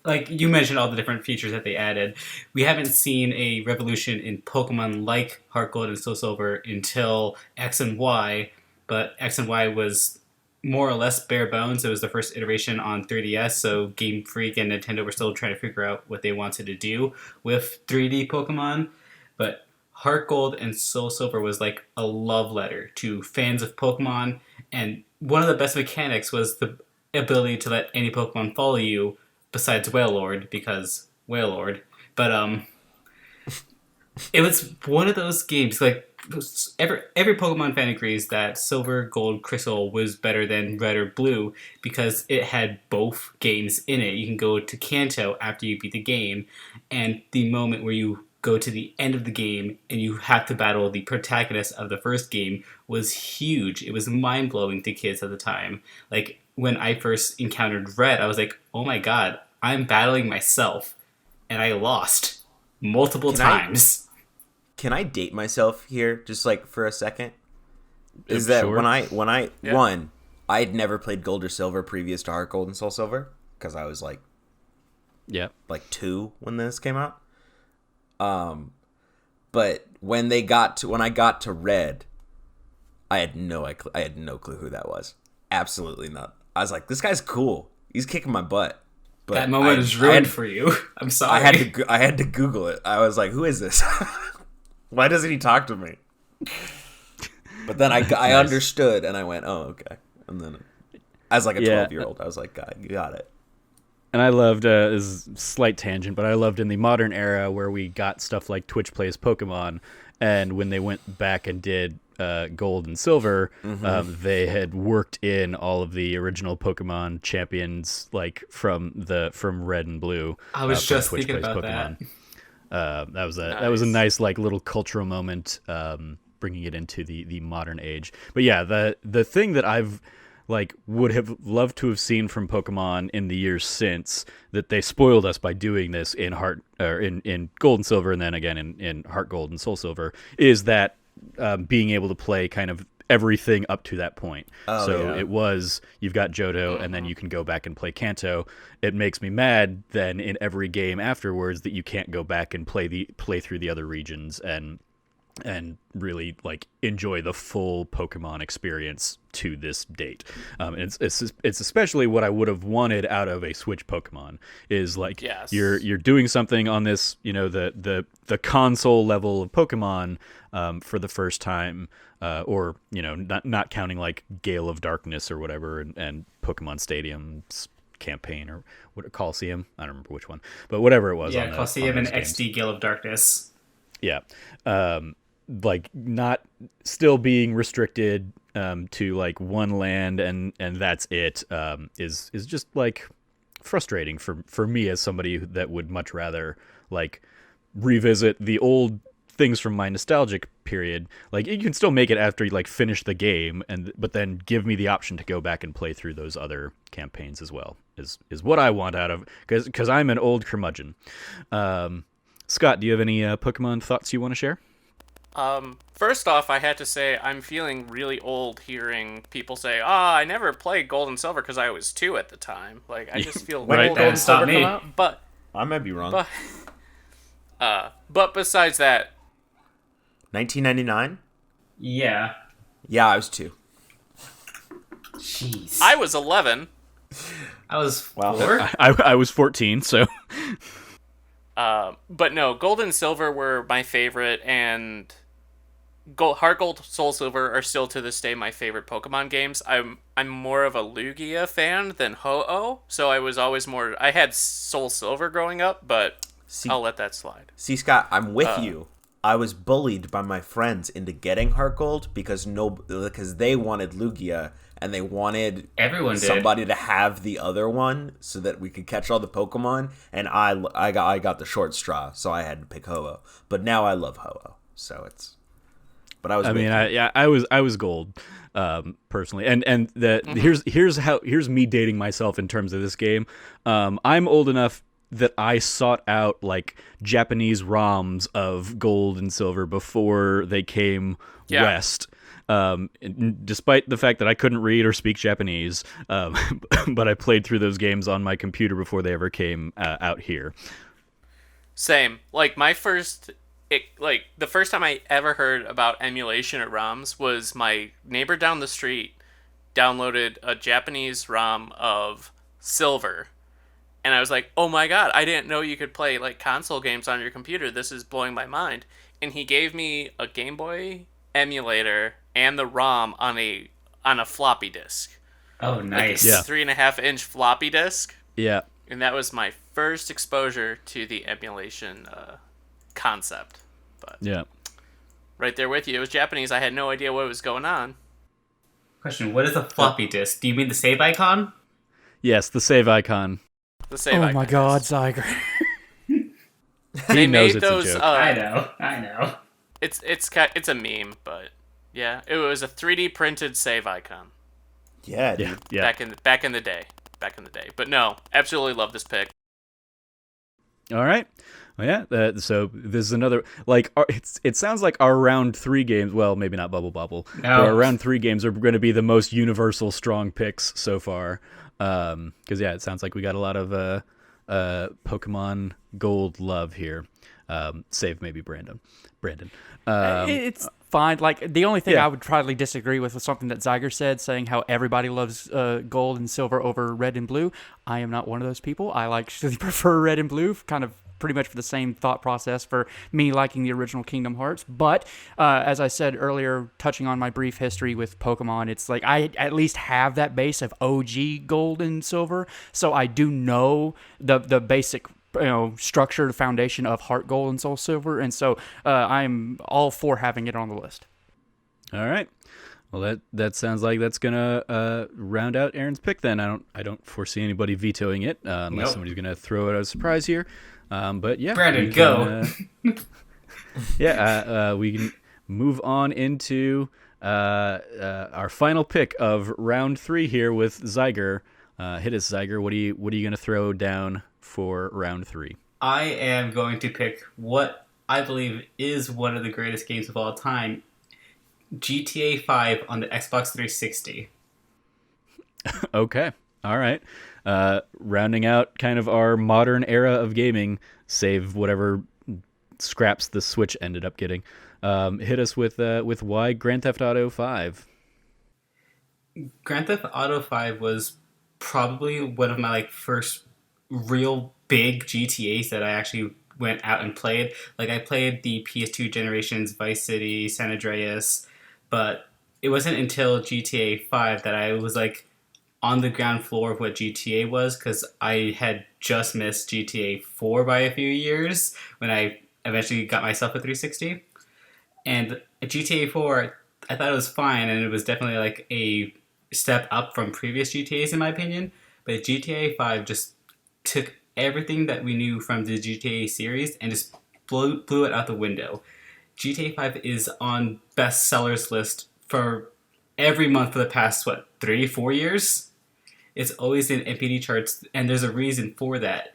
Like you mentioned, all the different features that they added. We haven't seen a revolution in Pokemon like Heart Gold and Soul Silver until X and Y, but X and Y was more or less bare bones. It was the first iteration on 3DS, so Game Freak and Nintendo were still trying to figure out what they wanted to do with 3D Pokemon. But Heart Gold and Soul Silver was like a love letter to fans of Pokemon, and one of the best mechanics was the ability to let any Pokemon follow you besides Wailord, because Wailord. But it was one of those games, like every Pokemon fan agrees that Silver, Gold, Crystal was better than Red or Blue because it had both games in it. You can go to Kanto after you beat the game, and the moment where you go to the end of the game and you have to battle the protagonist of the first game was huge. It was mind-blowing to kids at the time. Like, when I first encountered Red, I was like, oh my god, I'm battling myself. And I lost multiple times. Can I date myself here just like for a second? Is that sure. when I won, I had never played Gold or Silver previous to Heart Gold and Soul Silver because I was like 2 when this came out. But when I got to Red, I had no clue who that was. Absolutely not. I was like, this guy's cool. He's kicking my butt. But that moment is ruined for you. I'm sorry. I had to Google it. I was like, who is this? Why doesn't he talk to me? But then I understood, and I went, oh, okay. And then, as like a 12-year-old, I was like, God, you got it. And I loved, this is a slight tangent, but I loved in the modern era where we got stuff like Twitch Plays Pokemon, and when they went back and did Gold and Silver, they had worked in all of the original Pokemon champions, like from Red and Blue. I was just Twitch thinking Plays about Pokemon. That was a Nice. nice like little cultural moment, bringing it into the modern age. But yeah, the thing that I've would have loved to have seen from Pokemon in the years since that they spoiled us by doing this in in Gold and Silver, and then again in Heart Gold and Soul Silver, is that being able to play kind of everything up to that point. It was, you've got Johto, and then you can go back and play Kanto. It makes me mad then in every game afterwards that you can't go back and play through the other regions and really enjoy the full Pokemon experience to this date. It's especially what I would have wanted out of a Switch Pokemon is Yes. you're doing something on this, the console level of Pokemon for the first time, or not counting Gale of Darkness or whatever, and Pokemon Stadium's campaign or what, Coliseum, I don't remember which one, but whatever it was. Yeah, Coliseum and games. XD Gale of Darkness. Yeah. Not still being restricted to like one land and that's it, is just like frustrating for me as somebody that would much rather like revisit the old things from my nostalgic period. Like you can still make it after you like finish the game, but then give me the option to go back and play through those other campaigns as well. Is what I want out of, because I'm an old curmudgeon. Scott, do you have any Pokemon thoughts you want to share? First off, I had to say I'm feeling really old hearing people say, I never played Gold and Silver because I was 2 at the time. Like, I just feel Right, old that Gold and Silver stopped come me. out. I might be wrong. But besides that, 1999? Yeah. Yeah, I was 2. Jeez. I was 11. I was Wow. 4. I was 14, so But no, Gold and Silver were my favorite, and Heart Gold, Soul Silver are still to this day my favorite Pokemon games. I'm more of a Lugia fan than Ho-Oh, so I was always more. I had Soul Silver growing up, but I'll let that slide. See, Scott, I'm with you. I was bullied by my friends into getting Heart Gold because they wanted Lugia and they wanted Everyone did. somebody to have the other one so that we could catch all the Pokemon. And I got the short straw, so I had to pick Ho-Oh. But now I love Ho-Oh, so it's. But I was. I was gold, personally, and here's me dating myself in terms of this game. I'm old enough that I sought out like Japanese ROMs of Gold and Silver before they came west. Despite the fact that I couldn't read or speak Japanese, but I played through those games on my computer before they ever came out here. Same. Like the first time I ever heard about emulation at ROMs was my neighbor down the street downloaded a Japanese ROM of Silver. And I was like, oh my god, I didn't know you could play like console games on your computer. This is blowing my mind. And he gave me a Game Boy emulator and the ROM on a floppy disk. Oh, nice. Like a 3.5-inch floppy disk. Yeah. And that was my first exposure to the emulation concept. But Yeah. right there with you. It was Japanese. I had no idea what was going on. Question, what is a floppy disk? Do you mean the save icon? Yes, the save icon. The save Oh icon my god, is. Zyger. They knows made it's a those. joke. I know. It's a meme, but yeah, it was a 3D printed save icon. Yeah, dude. Yeah. Back in the day. But no, absolutely love this pick. All right. Well, yeah. So this is another it sounds like our round 3 games. Well, maybe not Bubble Bobble. No. But our round 3 games are going to be the most universal strong picks so far. Because it sounds like we got a lot of Pokemon Gold love here. Save maybe Brandon. It's fine. Like the only thing I would probably disagree with was something that Zyger said, saying how everybody loves Gold and Silver over Red and Blue. I am not one of those people. I actually prefer Red and Blue, kind of pretty much for the same thought process for me liking the original Kingdom Hearts. But as I said earlier, touching on my brief history with Pokemon, it's like I at least have that base of OG Gold and Silver, so I do know the basic structure, the foundation of Heart Gold and Soul Silver, and so I'm all for having it on the list. All right. Well, that sounds like that's gonna round out Aaron's pick. Then I don't foresee anybody vetoing it unless somebody's gonna throw it as a surprise here. But yeah, Brandon, go. We can move on into our final pick of round 3 here with Zyger. Hit us, Zyger. What are you gonna throw down for round 3? I am going to pick what I believe is one of the greatest games of all time, GTA 5 on the Xbox 360. Okay. All right. Rounding out kind of our modern era of gaming, save whatever scraps the Switch ended up getting. Hit us with why Grand Theft Auto 5. Grand Theft Auto 5 was probably one of my first real big GTAs that I actually went out and played. Like I played the PS2 generations Vice City, San Andreas, but it wasn't until GTA 5 that I was on the ground floor of what GTA was, because I had just missed GTA 4 by a few years when I eventually got myself a 360. And at GTA 4, I thought it was fine, and it was definitely like a step up from previous GTA's in my opinion. But GTA 5 just took everything that we knew from the GTA series and just blew it out the window. GTA 5 is on bestsellers list for every month for the past 3-4 years. It's always in NPD charts, and there's a reason for that.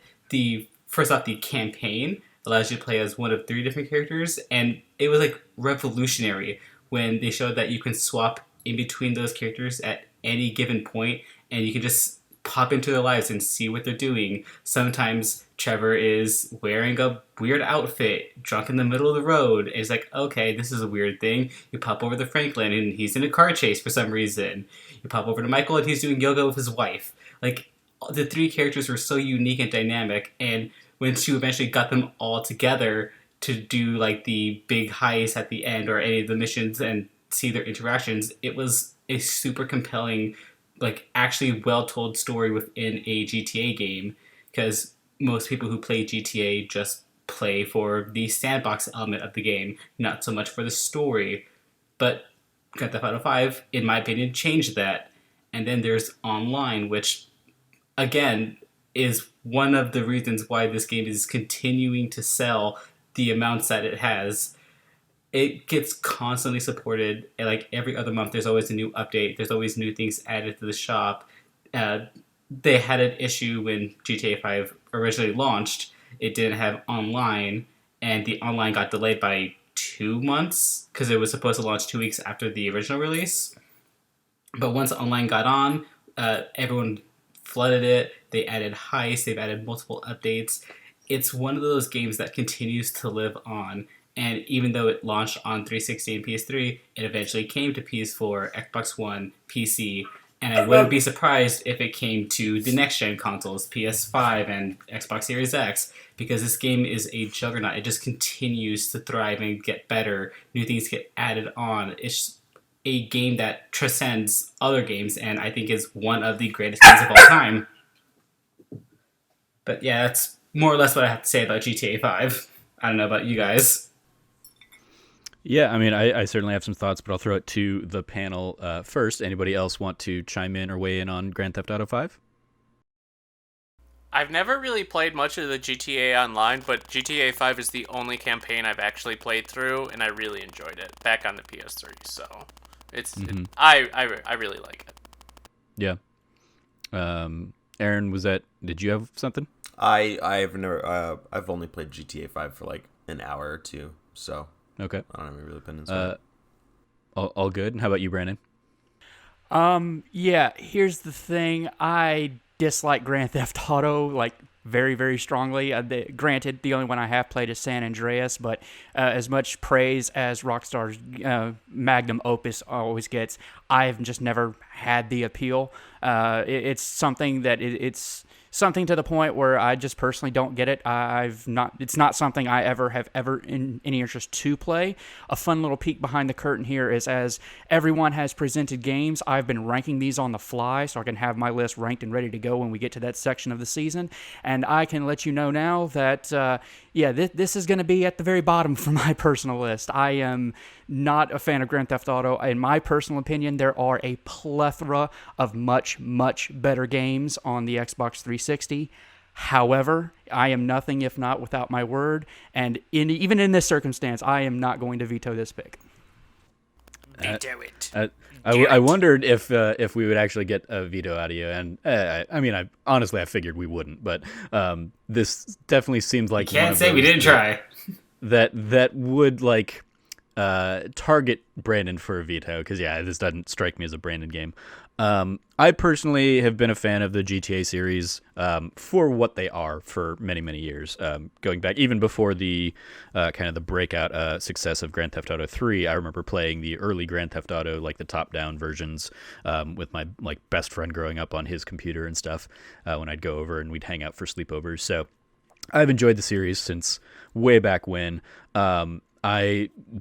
First off, the campaign allows you to play as one of 3 different characters, and it was like revolutionary when they showed that you can swap in between those characters at any given point, and you can just pop into their lives and see what they're doing. Sometimes Trevor is wearing a weird outfit, drunk in the middle of the road. And it's like, okay, this is a weird thing. You pop over to Franklin and he's in a car chase for some reason. You pop over to Michael and he's doing yoga with his wife. Like, the 3 characters were so unique and dynamic, and when she eventually got them all together to do like the big heist at the end or any of the missions and see their interactions, it was a super compelling, like actually well-told story within a GTA game, because most people who play GTA just play for the sandbox element of the game, not so much for the story. But Grand Theft Auto 5, in my opinion, changed that. And then there's online, which, again, is one of the reasons why this game is continuing to sell the amounts that it has. It gets constantly supported. Like every other month, there's always a new update. There's always new things added to the shop. They had an issue when GTA 5 originally launched. It didn't have online, and the online got delayed by 2 months because it was supposed to launch 2 weeks after the original release. But once online got on, everyone flooded it. They added heists. They've added multiple updates. It's one of those games that continues to live on. And even though it launched on 360 and PS3, it eventually came to PS4, Xbox One, PC, and I wouldn't be surprised if it came to the next-gen consoles, PS5 and Xbox Series X, because this game is a juggernaut. It just continues to thrive and get better. New things get added on. It's a game that transcends other games, and I think is one of the greatest games of all time. But yeah, that's more or less what I have to say about GTA 5. I don't know about you guys. Yeah, I mean, I certainly have some thoughts, but I'll throw it to the panel first. Anybody else want to chime in or weigh in on Grand Theft Auto 5? I've never really played much of the GTA Online, but GTA 5 is the only campaign I've actually played through, and I really enjoyed it back on the PS3. So I really like it. Yeah. Aaron, did you have something? I've never I've only played GTA 5 for like an hour or two, so. Okay. I don't have any real opinions on it. All good. How about you, Brandon? Yeah, here's the thing. I dislike Grand Theft Auto, like, very, very strongly. Granted, the only one I have played is San Andreas, but as much praise as Rockstar's magnum opus always gets, I've just never had the appeal. It's something that it's something to the point where I just personally don't get it. It's not something I have in any interest to play. A fun little peek behind the curtain here is, as everyone has presented games, I've been ranking these on the fly so I can have my list ranked and ready to go when we get to that section of the season. And I can let you know now that, this is going to be at the very bottom for my personal list. I am not a fan of Grand Theft Auto. In my personal opinion, there are a plethora of much, much better games on the Xbox 360. However, I am nothing if not without my word, and even in this circumstance, I am not going to veto this pick. Veto it. I wondered if we would actually get a veto out of you, and I honestly figured we wouldn't, but this definitely seems like you can't say we didn't try. That would like target Brandon for a veto, because this doesn't strike me as a Brandon game. I personally have been a fan of the GTA series for what they are for many, many years. Going back even before the kind of the breakout success of Grand Theft Auto 3, I remember playing the early Grand Theft Auto, like the top-down versions, with my best friend growing up on his computer and stuff when I'd go over and we'd hang out for sleepovers. So I've enjoyed the series since way back when.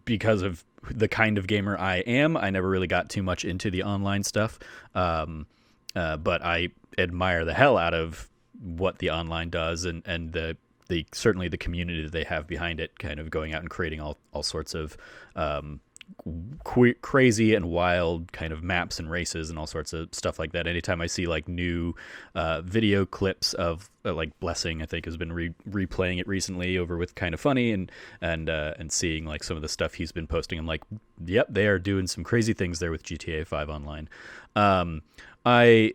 Because of the kind of gamer I am, I never really got too much into the online stuff. But I admire the hell out of what the online does, and the certainly the community that they have behind it, kind of going out and creating all sorts of crazy and wild kind of maps and races and all sorts of stuff like that. Anytime I see like new video clips of like Blessing, I think has been replaying it recently over with Kind of Funny, and seeing like some of the stuff he's been posting, I'm like, yep, they are doing some crazy things there with GTA 5 Online. I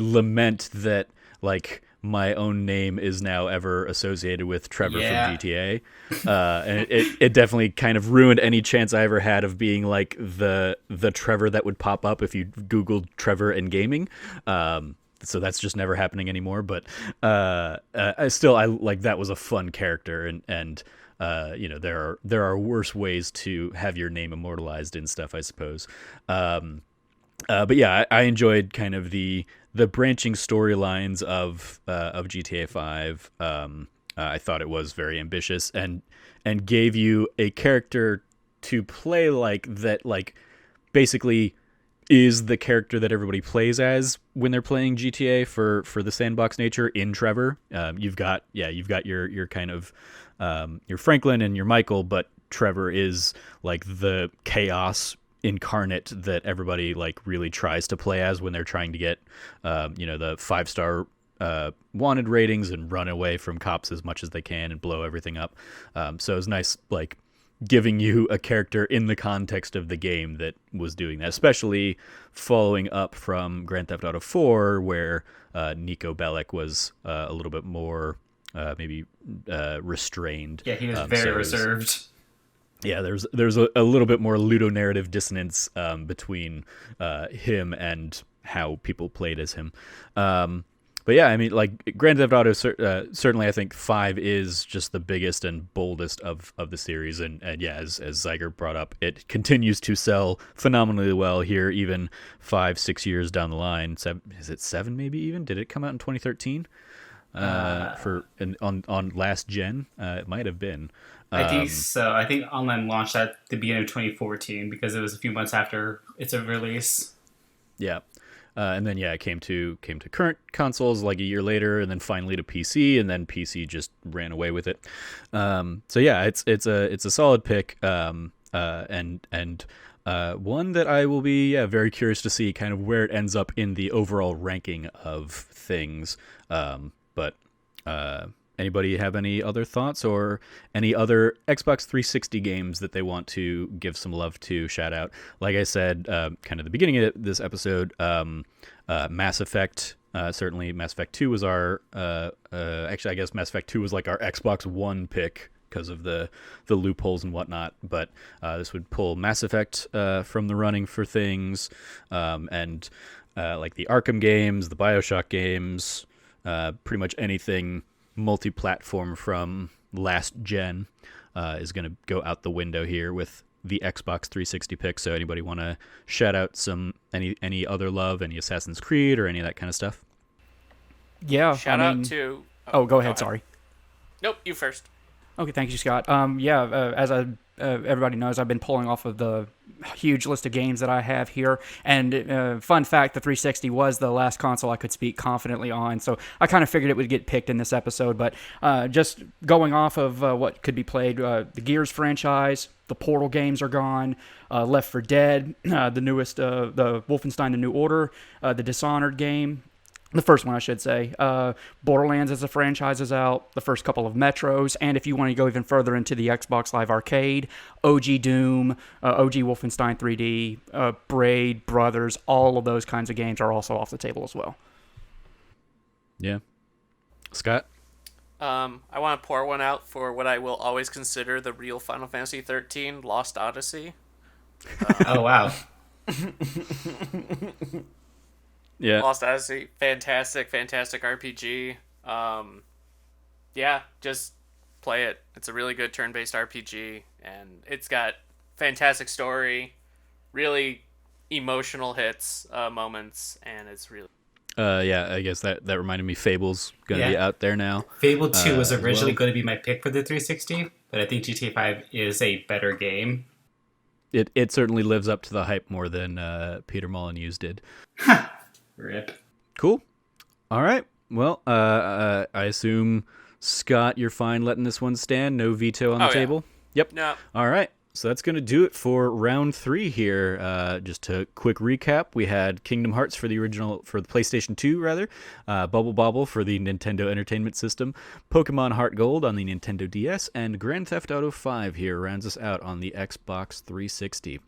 lament that like my own name is now ever associated with Trevor from GTA. And it definitely kind of ruined any chance I ever had of being like the Trevor that would pop up if you Googled Trevor and gaming. So that's just never happening anymore. But I like that was a fun character, and there are worse ways to have your name immortalized in stuff, I suppose. But yeah, I enjoyed kind of the branching storylines of GTA 5. I thought it was very ambitious and gave you a character to play like that, like basically is the character that everybody plays as when they're playing GTA for the sandbox nature in Trevor. You've got your kind of your Franklin and your Michael, but Trevor is like the chaos incarnate that everybody like really tries to play as when they're trying to get the 5-star wanted ratings and run away from cops as much as they can and blow everything up. So it's nice like giving you a character in the context of the game that was doing that, especially following up from Grand Theft Auto 4 where Nico Bellic was a little bit more maybe restrained. Yeah, he was very reserved. Yeah, there's a little bit more ludonarrative dissonance between him and how people played as him. But yeah, I mean, like Grand Theft Auto, certainly I think 5 is just the biggest and boldest of the series. And yeah, as Zyger brought up, it continues to sell phenomenally well here, even 5-6 years down the line. Is it 7 maybe even? Did it come out in 2013? On last gen? It might have been. I think so. I think Online launched at the beginning of 2014 because it was a few months after its release. Yeah. And then it came to current consoles like a year later, and then finally to PC, and then PC just ran away with it. So yeah, it's a solid pick, and one that I will be very curious to see kind of where it ends up in the overall ranking of things. But anybody have any other thoughts or any other Xbox 360 games that they want to give some love to, shout out? Like I said, kind of the beginning of this episode, Mass Effect, certainly Mass Effect 2 was our, actually I guess Mass Effect 2 was like our Xbox One pick because of the loopholes and whatnot, but this would pull Mass Effect from the running for things, and like the Arkham games, the BioShock games, pretty much anything multi-platform from last gen is going to go out the window here with the Xbox 360 pick. So anybody want to shout out any other love, any Assassin's Creed or any of that kind of stuff? Yeah. Shout out to... Oh, go ahead. Sorry. Nope, you first. Okay, thank you, Scott. As everybody knows, I've been pulling off of the huge list of games that I have here. And fun fact, the 360 was the last console I could speak confidently on, so I kind of figured it would get picked in this episode. But just going off of what could be played, the Gears franchise, the Portal games are gone, Left 4 Dead, the newest, the Wolfenstein The New Order, the Dishonored game, the first one, I should say. Borderlands as a franchise is out. The first couple of Metros. And if you want to go even further into the Xbox Live Arcade, OG Doom, OG Wolfenstein 3D, Braid, Brothers, all of those kinds of games are also off the table as well. Yeah. Scott? I want to pour one out for what I will always consider the real Final Fantasy 13, Lost Odyssey. Oh, wow. Yeah. Lost Odyssey, fantastic RPG. Yeah, just play it. It's a really good turn-based RPG, and it's got fantastic story, really emotional hits, moments, and it's really... Yeah, I guess that reminded me Fable's going to be out there now. Fable 2 was originally going to be my pick for the 360, but I think GTA 5 is a better game. It certainly lives up to the hype more than Peter Molyneux's did. Rip. Cool. All right. Well, I assume, Scott, you're fine letting this one stand? No veto on the table? Yep. No. All right. So that's going to do it for round 3 here. Just a quick recap: we had Kingdom Hearts for the PlayStation 2, rather, Bubble Bobble for the Nintendo Entertainment System, Pokemon Heart Gold on the Nintendo DS, and Grand Theft Auto 5 here rounds us out on the Xbox 360.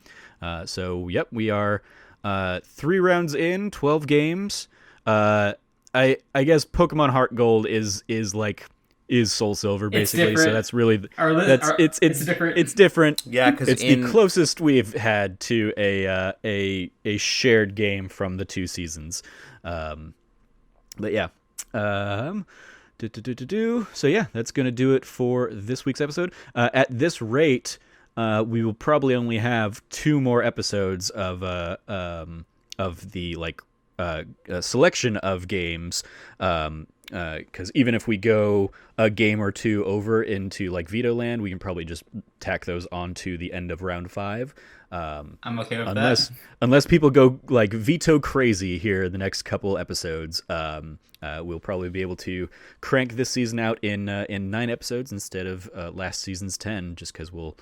So yep, we are 3 rounds in, 12 games. I guess Pokemon Heart Gold is Soul Silver, basically. So that's really it's different. Yeah, because it's the closest we've had to a shared game from the 2 seasons. But yeah. So yeah, that's gonna do it for this week's episode. At this rate, we will probably only have 2 more episodes of the selection of games. Because even if we go a game or 2 over into like Veto Land, we can probably just tack those onto the end of round 5. I'm okay with that. Unless people go like veto crazy here in the next couple episodes, we'll probably be able to crank this season out in 9 episodes instead of last season's 10, just because we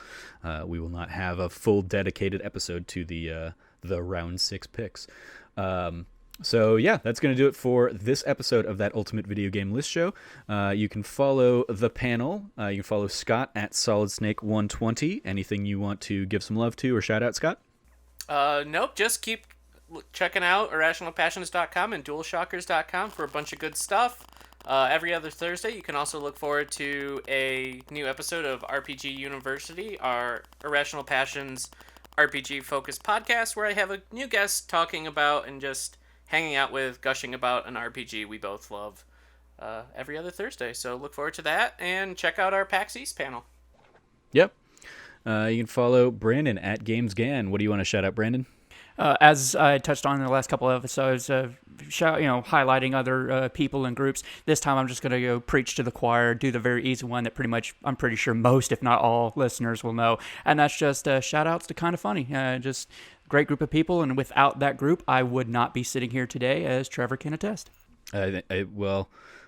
will not have a full dedicated episode to the round 6 picks. So yeah, that's going to do it for this episode of That Ultimate Video Game List Show. You can follow the panel. You can follow Scott at SolidSnake120. Anything you want to give some love to or shout out, Scott? Nope, just keep checking out irrationalpassions.com and dualshockers.com for a bunch of good stuff. Every other Thursday, you can also look forward to a new episode of RPG University, our Irrational Passions RPG-focused podcast, where I have a new guest talking about and just hanging out with, gushing about an RPG we both love every other Thursday. So look forward to that, and check out our PAX East panel. Yep. You can follow Brandon at GamesGan. What do you want to shout out, Brandon? As I touched on in the last couple of episodes, highlighting other people and groups. This time I'm just going to go preach to the choir, do the very easy one that pretty much, I'm pretty sure most, if not all, listeners will know. And that's just shout outs to Kinda Funny. Just great group of people, and without that group, I would not be sitting here today, as Trevor can attest. Without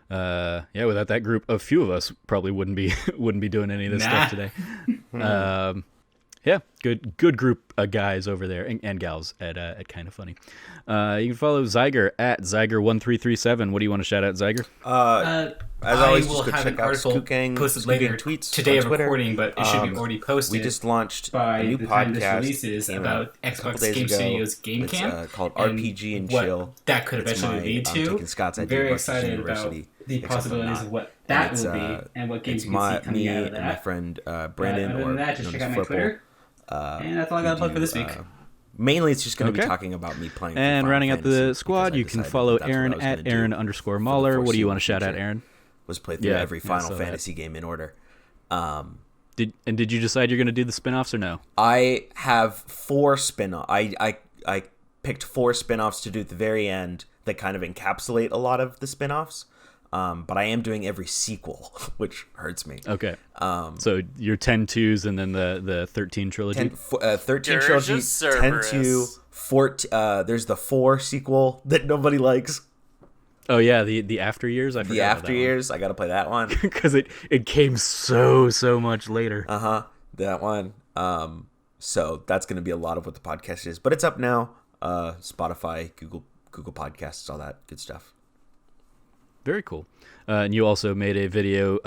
that group, a few of us probably wouldn't be doing any of this stuff today. Yeah, good group of guys over there and gals at Kinda Funny. You can follow Zyger at Zyger1337. What do you want to shout out, Zyger? As always, just go have check an out article Skooking posted later tweets today on of Twitter. recording, but it should be already posted. We just launched by a new the time this podcast releases about a couple Xbox days Game ago. Studios Game It's Camp called and RPG and what Chill. that could It's eventually lead to. taking Scott's idea. Very versus excited University, about the except for possibilities not. of what And that it's, will be and what games it's you can see coming me out of and my that. friend Brandon, Other or than that, just known check as out my Flipple. Twitter. And that's all I got to plug for this week. Mainly, it's just going to Okay. be talking about me playing. And Final rounding out Fantasy the squad, because I you can decided follow that's what I Aaron was gonna at do Aaron_Mahler. for the What do you want to foreseeable shout out, future. Aaron? Was play through every I Final saw Fantasy game in order. Did you decide you're going to do the spin-offs or no? I have 4 spin-off. I picked 4 spin-offs to do at the very end that kind of encapsulate a lot of the spin-offs. But I am doing every sequel, which hurts me. Okay. So your 10 twos and then the 13 trilogy? 13 Dirge trilogy, of 10 Cerberus. 2, 14, there's the 4 sequel that nobody likes. Oh yeah, the After Years. I forgot The about After Years, I got to play that one. because it came so much later. That one. So that's going to be a lot of what the podcast is, but it's up now. Spotify, Google Podcasts, all that good stuff. Very cool. And you also made a video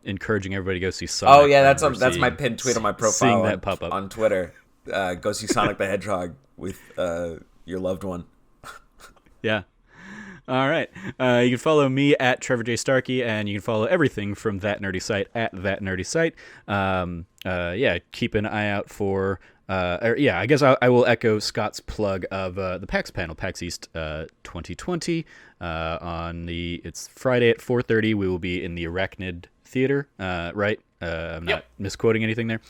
encouraging everybody to go see Sonic. Oh yeah, that's my pinned tweet on my profile seeing that pop up on Twitter. Go see Sonic the Hedgehog with your loved one. Yeah. All right. You can follow me at Trevor J. Starkey, and you can follow everything from That Nerdy Site at That Nerdy Site. Keep an eye out for... I guess I will echo Scott's plug of the PAX panel, PAX East 2020. It's Friday at 4:30. We will be in the Arachnid Theater, right? I'm not misquoting anything there.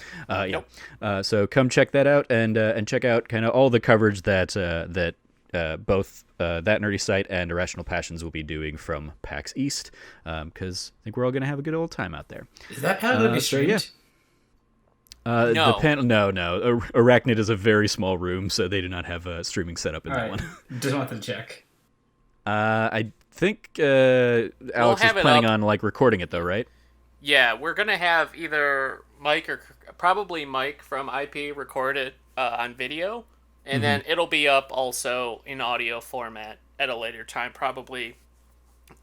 So come check that out and check out kind of all the coverage that both That Nerdy Site and Irrational Passions will be doing from PAX East, because I think we're all going to have a good old time out there. Is that how it'll be streamed? Yeah. No. The panel, no. Arachnid is a very small room, so they do not have a streaming setup in that one. Just wanted to check. I think Alex is have it planning up. on recording it though, right? Yeah, we're going to have either Mike or probably Mike from IP record it on video, and then it'll be up also in audio format at a later time, probably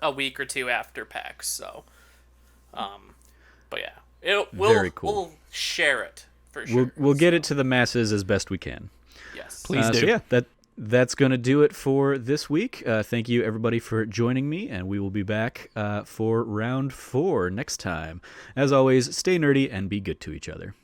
a week or two after PAX. So, but yeah, Very cool. We'll share it for sure. We'll get it to the masses as best we can. Yes, Please do. So yeah, that's going to do it for this week. Thank you, everybody, for joining me, and we will be back for round 4 next time. As always, stay nerdy and be good to each other.